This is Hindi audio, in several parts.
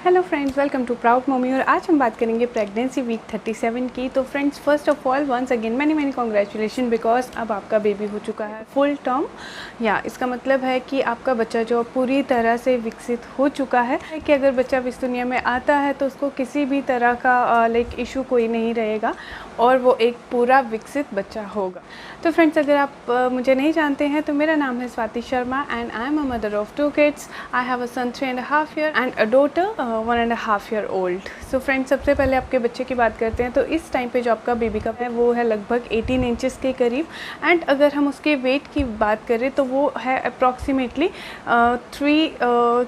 Hello friends, welcome to Proud Mummy. और आज हम बात करेंगे प्रेगनेंसी वीक 37 की। तो friends, first of all once again many congratulation, because अब आपका बेबी हो चुका है फुल टर्म। या इसका मतलब है कि आपका बच्चा जो पूरी तरह से विकसित हो चुका है कि अगर बच्चा इस दुनिया में आता है तो उसको किसी भी तरह का इशू कोई नहीं रहेगा और वो एक पूरा विकसित बच्चा होगा। तो फ्रेंड्स, अगर आप मुझे नहीं जानते हैं तो मेरा नाम है Swati Sharma and I am a mother of 2 kids. I have a son 3.5 year and a daughter 1.5 year old. So friends, सबसे पहले आपके बच्चे की बात करते हैं। तो इस टाइम पे जो आपका बेबी का है वो है लगभग 18 इंचेस के करीब। एंड अगर हम उसके वेट की बात करें तो वो है अप्रॉक्सीमेटली 3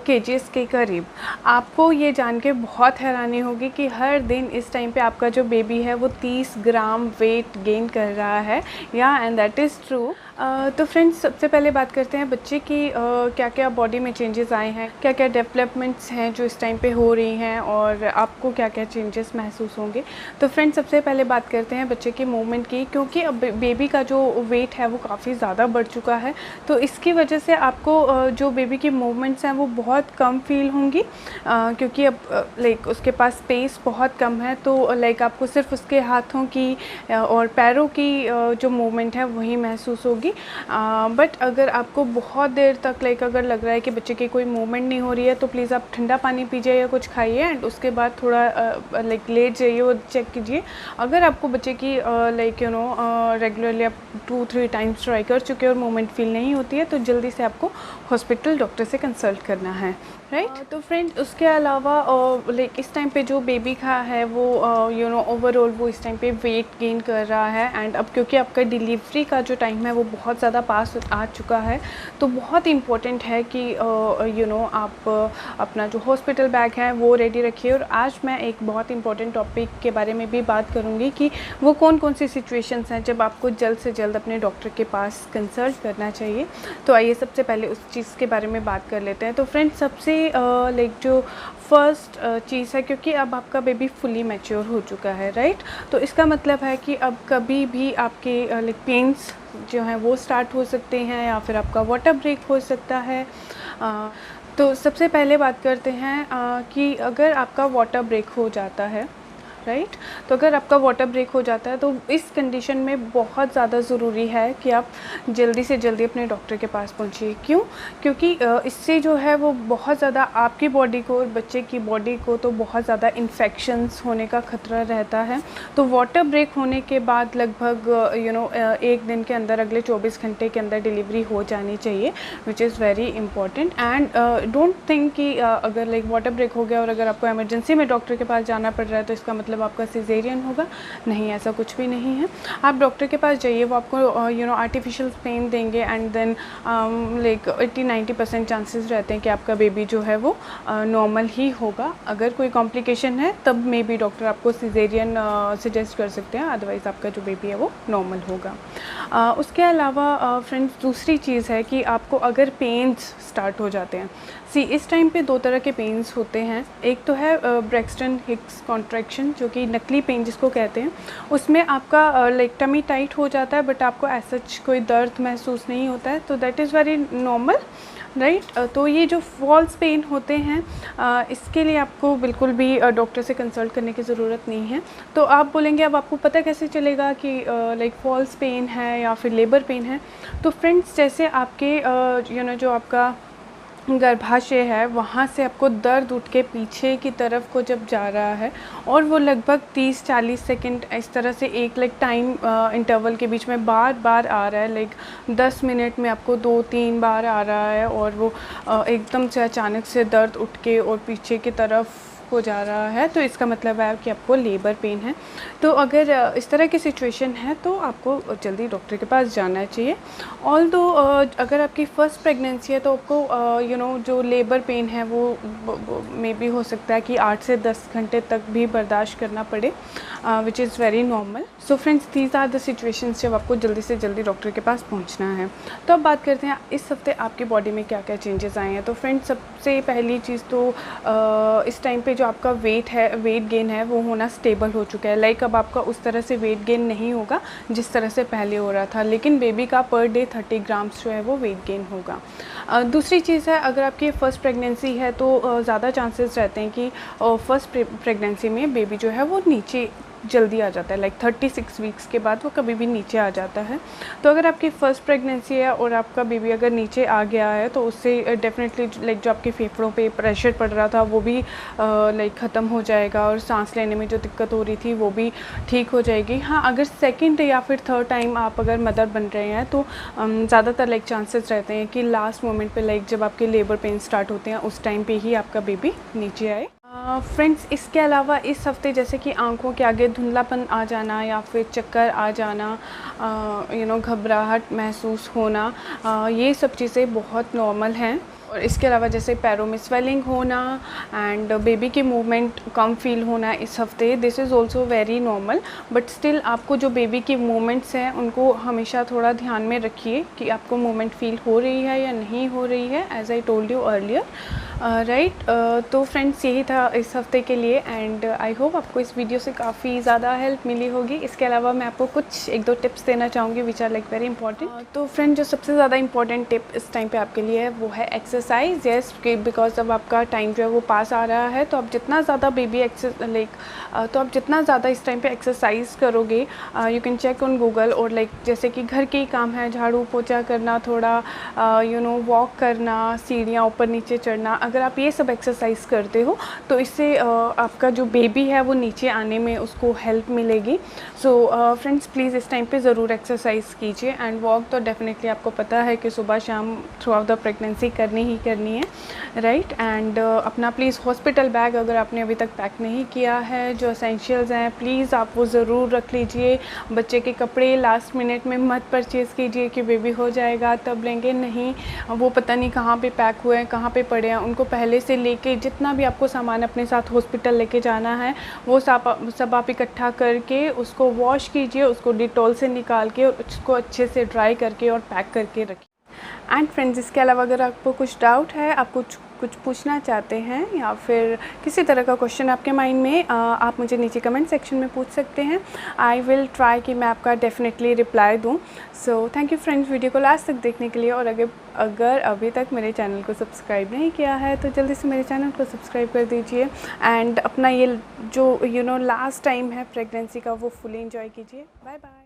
kgs के करीब। आपको ये जान के बहुत हैरानी होगी कि हर दिन इस टाइम पे आपका जो बेबी है वो 30 ग्राम वेट गेन कर रहा है। या एंड दैट इज़ ट्रू। तो फ्रेंड्स, सबसे पहले बात करते हैं बच्चे की क्या क्या बॉडी में चेंजेस आए हैं, क्या क्या डेवलपमेंट्स हैं जो इस टाइम पे हो रही हैं और आपको क्या क्या चेंजेस महसूस होंगे। तो फ्रेंड्स, सबसे पहले बात करते हैं बच्चे की मूवमेंट की, क्योंकि अब बेबी का जो वेट है वो काफ़ी ज़्यादा बढ़ चुका है। तो इसकी वजह से आपको जो बेबी की मूवमेंट्स हैं वो बहुत कम फील होंगी, क्योंकि अब उसके पास स्पेस बहुत कम है। तो आपको सिर्फ उसके हाथों की और पैरों की जो मूवमेंट है वही महसूस होगी। बट अगर आपको बहुत देर तक अगर लग रहा है कि बच्चे की कोई मूवमेंट नहीं हो रही है तो प्लीज़ आप ठंडा पानी पीजिए या कुछ खाइए एंड उसके बाद थोड़ा लेट जाइए और चेक कीजिए। अगर आपको बच्चे की रेगुलरली आप 2-3 टाइम्स ट्राई कर चुके और मूवमेंट फील नहीं होती है तो जल्दी से आपको हॉस्पिटल डॉक्टर से कंसल्ट करना है, राइट। तो फ्रेंड, उसके अलावा इस टाइम पे जो बेबी का है वो ओवरऑल वो इस टाइम पे वेट गेन कर रहा है। एंड अब क्योंकि आपका डिलीवरी का जो टाइम है वो बहुत ज़्यादा पास आ चुका है तो बहुत इम्पोर्टेंट है कि आप अपना जो हॉस्पिटल बैग है वो रेडी रखिए। और आज मैं एक बहुत इंपॉर्टेंट टॉपिक के बारे में भी बात करूँगी कि वो कौन कौन सी सिचुएशंस हैं जब आपको जल्द से जल्द अपने डॉक्टर के पास कंसल्ट करना चाहिए। तो आइए सबसे पहले उस चीज़ के बारे में बात कर लेते हैं। तो फ्रेंड्स, सबसे जो फर्स्ट चीज़ है, क्योंकि अब आपका बेबी फुली मैच्योर हो चुका है, राइट। तो इसका मतलब है कि अब कभी भी आपके पेन्स जो हैं वो स्टार्ट हो सकते हैं या फिर आपका वाटर ब्रेक हो सकता है। तो सबसे पहले बात करते हैं कि अगर आपका वाटर ब्रेक हो जाता है, राइट। तो अगर आपका वाटर ब्रेक हो जाता है तो इस कंडीशन में बहुत ज़्यादा ज़रूरी है कि आप जल्दी से जल्दी अपने डॉक्टर के पास पहुंचिए। क्यों? क्योंकि इससे जो है वो बहुत ज़्यादा आपकी बॉडी को और बच्चे की बॉडी को तो बहुत ज़्यादा इन्फेक्शंस होने का ख़तरा रहता है। तो वाटर ब्रेक होने के बाद लगभग एक दिन के अंदर, अगले 24 घंटे के अंदर डिलीवरी हो जानी चाहिए, विच is very important. And don't think कि अगर वाटर ब्रेक हो गया और अगर आपको इमरजेंसी में डॉक्टर के पास जाना पड़ रहा है तो इसका मतलब आपका सिजेरियन होगा। नहीं, ऐसा कुछ भी नहीं है। आप डॉक्टर के पास जाइए, वो आपको आर्टिफिशियल पेन देंगे एंड देन 80-90% चांसेस रहते हैं कि आपका बेबी जो है वो नॉर्मल ही होगा। अगर कोई कॉम्प्लिकेशन है तब मे बी डॉक्टर आपको सिजेरियन सजेस्ट कर सकते हैं, अदरवाइज़ आपका जो बेबी है वो नॉर्मल होगा। उसके अलावा फ्रेंड्स, दूसरी चीज़ है कि आपको अगर पेन्स स्टार्ट हो जाते हैं, इस टाइम पे 2 तरह के पेन्स होते हैं। एक तो है ब्रेक्सटन हिक्स कॉन्ट्रैक्शन, जो कि नकली पेन जिसको कहते हैं। उसमें आपका टमी टाइट हो जाता है बट आपको ऐसा कोई दर्द महसूस नहीं होता है, तो that is very normal, right. तो ये जो फॉल्स पेन होते हैं इसके लिए आपको बिल्कुल भी डॉक्टर से कंसल्ट करने की ज़रूरत नहीं है। तो आप बोलेंगे अब आपको पता कैसे चलेगा कि फॉल्स पेन है या फिर लेबर पेन है। तो फ्रेंड्स, जैसे आपके जो आपका गर्भाशय है वहाँ से आपको दर्द उठ के पीछे की तरफ को जब जा रहा है और वो लगभग 30-40 सेकंड इस तरह से एक टाइम इंटरवल के बीच में बार बार आ रहा है, 10 मिनट में आपको 2-3 बार आ रहा है और वो एकदम से अचानक से दर्द उठ के और पीछे की तरफ हो जा रहा है, तो इसका मतलब है कि आपको लेबर पेन है। तो अगर इस तरह की सिचुएशन है तो आपको जल्दी डॉक्टर के पास जाना चाहिए। ऑल्दो अगर आपकी फ़र्स्ट प्रेगनेंसी है तो आपको जो लेबर पेन है वो मे बी हो सकता है कि 8 से 10 घंटे तक भी बर्दाश्त करना पड़े, which is very normal. So friends, these are the situations जब आपको जल्दी से जल्दी डॉक्टर के पास पहुंचना है। तो अब बात करते हैं इस हफ्ते आपकी बॉडी में क्या क्या चेंजेस आए हैं। तो फ्रेंड्स, सबसे पहली चीज़ तो इस टाइम पे जो आपका वेट है, वेट गेन है, वो होना स्टेबल हो चुका है। लाइक अब आपका उस तरह से वेट गेन नहीं होगा जिस तरह से पहले हो रहा था, लेकिन बेबी का पर डे 30 ग्राम्स जो है वो वेट गेन होगा। दूसरी चीज़ है, अगर आपकी फ़र्स्ट प्रेगनेंसी है तो ज़्यादा चांसेस रहते हैं कि फ़र्स्ट प्रेगनेंसी में बेबी जो है वो नीचे जल्दी आ जाता है। लाइक 36 वीक्स के बाद वो कभी भी नीचे आ जाता है। तो अगर आपकी फ़र्स्ट प्रेगनेंसी है और आपका बेबी अगर नीचे आ गया है तो उससे डेफिनेटली लाइक जो आपके फेफड़ों पे प्रेशर पड़ रहा था वो भी लाइक ख़त्म हो जाएगा, और सांस लेने में जो दिक्कत हो रही थी वो भी ठीक हो जाएगी। हाँ, अगर सेकंड या फिर थर्ड टाइम आप अगर मदर बन रहे हैं तो ज़्यादातर लाइक चांसेस रहते हैं कि लास्ट मोमेंट पे लाइक जब आपके लेबर पेन स्टार्ट होते हैं उस टाइम पे ही आपका बेबी नीचे आए। फ्रेंड्स, इसके अलावा इस हफ्ते जैसे कि आंखों के आगे धुंधलापन आ जाना या फिर चक्कर आ जाना, घबराहट महसूस होना, ये सब चीज़ें बहुत नॉर्मल हैं। और इसके अलावा जैसे पैरों में स्वेलिंग होना एंड बेबी की मूवमेंट कम फील होना इस हफ्ते, this is also very normal. But still आपको जो बेबी की मूवमेंट्स हैं उनको हमेशा थोड़ा ध्यान में रखिए कि आपको मूवमेंट फील हो रही है या नहीं हो रही है, as I told you earlier, right. तो फ्रेंड्स, यही था इस हफ्ते के लिए एंड आई होप आपको इस वीडियो से काफ़ी ज़्यादा हेल्प मिली होगी। इसके अलावा मैं आपको कुछ 1-2 टिप्स देना चाहूँगी which are like very important. तो फ्रेंड, जो सबसे ज़्यादा इंपॉर्टेंट टिप इस टाइम पे आपके लिए है वो है एक्सरसाइज। यस, बिकॉज अब आपका टाइम जो है वो पास आ रहा है, तो आप जितना ज़्यादा तो आप जितना ज़्यादा इस टाइम पे एक्सरसाइज करोगे, you can check on Google, और लाइक जैसे कि घर के ही काम है, झाड़ू पोछा करना, थोड़ा वॉक करना, सीढ़ियाँ ऊपर नीचे चढ़ना, अगर आप ये सब एक्सरसाइज करते हो तो इससे आपका जो बेबी है वो नीचे आने में उसको हेल्प मिलेगी। सो फ्रेंड्स, प्लीज़ इस टाइम पे ज़रूर एक्सरसाइज कीजिए एंड वॉक तो डेफिनेटली आपको पता है कि सुबह शाम थ्रू आउट द प्रेगनेंसी करनी ही करनी है, राइट। एंड अपना प्लीज़ हॉस्पिटल बैग अगर आपने अभी तक पैक नहीं किया है, जो एसेंशियल्स हैं प्लीज़ आप वो ज़रूर रख लीजिए। बच्चे के कपड़े लास्ट मिनट में मत परचेज़ कीजिए कि बेबी हो जाएगा तब लेंगे, नहीं, वो पता नहीं कहाँ पे पैक हुए हैं, कहाँ पे पड़े हैं, उनको पहले से लेके जितना भी आपको सामान अपने साथ हॉस्पिटल लेके जाना है वो सब आप इकट्ठा करके उसको वॉश कीजिए, उसको डिटॉल से निकाल के और उसको अच्छे से ड्राई करके और पैक करके रखिए। एंड फ्रेंड्स, इसके अलावा अगर आपको कुछ डाउट है, आप कुछ पूछना चाहते हैं या फिर किसी तरह का क्वेश्चन आपके माइंड में, आप मुझे नीचे कमेंट सेक्शन में पूछ सकते हैं। आई विल ट्राई कि मैं आपका डेफिनेटली रिप्लाई दूं। So thank you friends video को लास्ट तक देखने के लिए, और अगर अभी तक मेरे चैनल को सब्सक्राइब नहीं किया है तो जल्दी से मेरे चैनल को सब्सक्राइब कर दीजिए एंड अपना ये जो लास्ट टाइम है प्रेगनेंसी का वो फुली एंजॉय कीजिए। Bye bye.